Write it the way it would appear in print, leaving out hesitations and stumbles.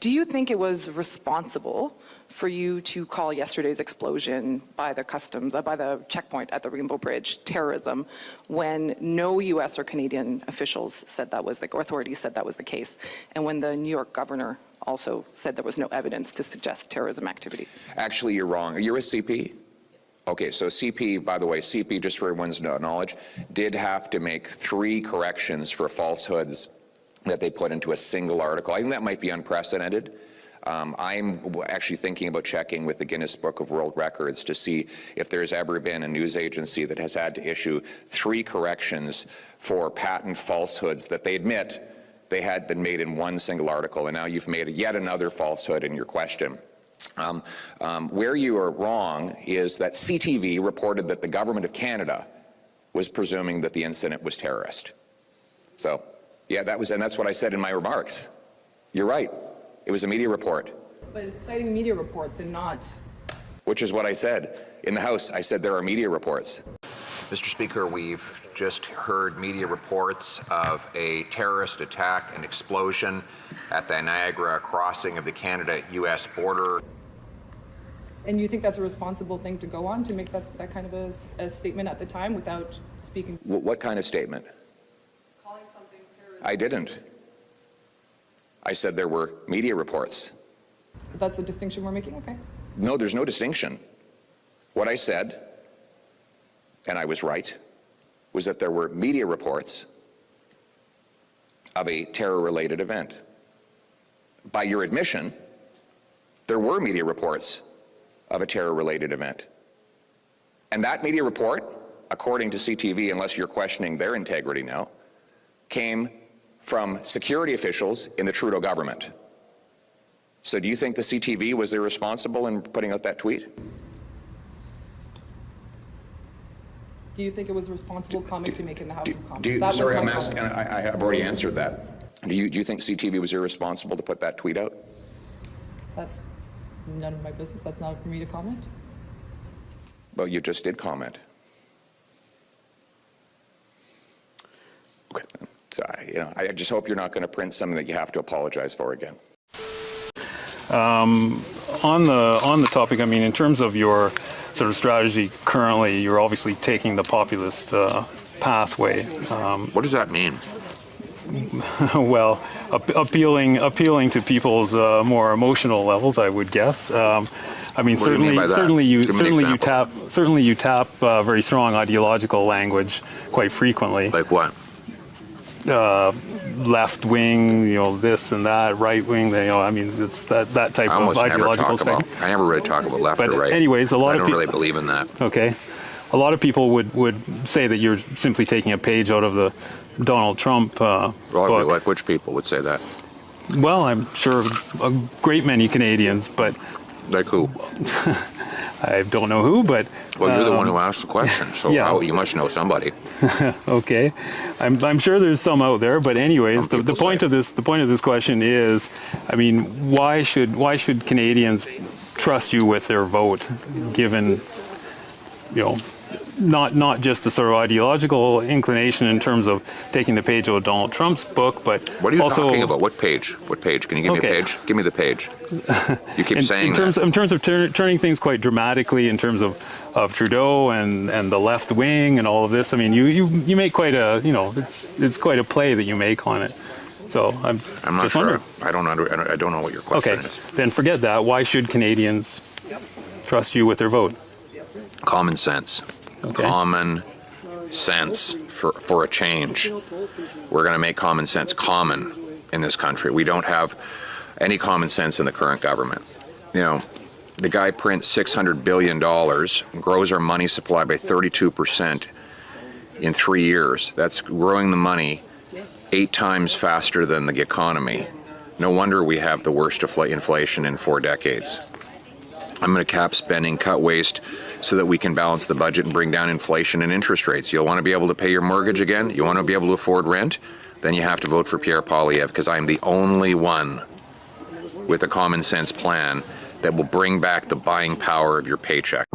Do you think it was responsible for you to call yesterday's explosion by the checkpoint at the Rainbow Bridge terrorism when no U.S. or Canadian officials said that was or authorities said that was the case, and when the New York governor also said there was no evidence to suggest terrorism activity? Actually, you're wrong. You're a CP? Okay, so CP, by the way, CP, just for everyone's knowledge, did have to make 3 corrections for falsehoods that they put into a single article. I think that might be unprecedented. I'm actually thinking about checking with the Guinness Book of World Records to see if there's ever been a news agency that has had to issue 3 corrections for patent falsehoods that they admit they had been made in one single article, and now you've made yet another falsehood in your question. Where you are wrong is that CTV reported that the government of Canada was presuming that the incident was terrorist. So, yeah, that's what I said in my remarks. You're right. It was a media report. But it's citing media reports and not... Which is what I said. In the House, I said there are media reports. Mr. Speaker, we've just heard media reports of a terrorist attack and explosion at the Niagara crossing of the Canada-U.S. border. And you think that's a responsible thing to go on, to make that kind of a statement at the time without speaking? What kind of statement? Calling something terrorist. I didn't. I said there were media reports. That's the distinction we're making? Okay. No, there's no distinction. What I said, and I was right, was that there were media reports of a terror-related event. By your admission, there were media reports of a terror-related event. And that media report, according to CTV, unless you're questioning their integrity now, came from security officials in the Trudeau government. So do you think the CTV was irresponsible in putting out that tweet? Do you think it was a responsible comment to make in the House of Commons? Sorry, I'm asking, I have already answered that. Do you think CTV was irresponsible to put that tweet out? That's none of my business. That's not for me to comment. Well, you just did comment. Okay. So, I just hope you're not going to print something that you have to apologize for again. On the topic, I mean, in terms of your sort of strategy currently, you're obviously taking the populist pathway. What does that mean? Well, appealing to people's more emotional levels, I would guess. I mean, certainly you tap very strong ideological language quite frequently. Like what? Left wing, this and that, right wing, I mean, it's that type of ideological spectrum. I never really talk about left or right. Anyways, a lot of people. I don't really believe in that. Okay. A lot of people would say that you're simply taking a page out of the Donald Trump book. Like which people would say that? Well, I'm sure a great many Canadians, but... Like who? I don't know who, but... Well, you're the one who asked the question, so yeah. You must know somebody. Okay, I'm sure there's some out there, but anyways, the point of this question is, I mean, why should Canadians trust you with their vote, given, not just the sort of ideological inclination in terms of taking the page out of Donald Trump's book, but what are you also talking about? What page? What page? Can you give me a page? Give me the page. You keep saying in terms of turning things quite dramatically in terms of Trudeau and the left wing and all of this. I mean, you make quite a it's quite a play that you make on it. So I'm not just sure. wondering. I don't know what your question is. Then forget that. Why should Canadians trust you with their vote? Common sense. Okay. Common sense for a change. We're going to make common sense common in this country. We don't have any common sense in the current government. The guy prints $600 billion, grows our money supply by 32% in 3 years. That's growing the money 8 times faster than the economy. No wonder we have the worst inflation in 4 decades. I'm going to cap spending, cut waste, so that we can balance the budget and bring down inflation and interest rates. You'll want to be able to pay your mortgage again? You want to be able to afford rent? Then you have to vote for Pierre Poilievre, because I'm the only one with a common sense plan that will bring back the buying power of your paycheck.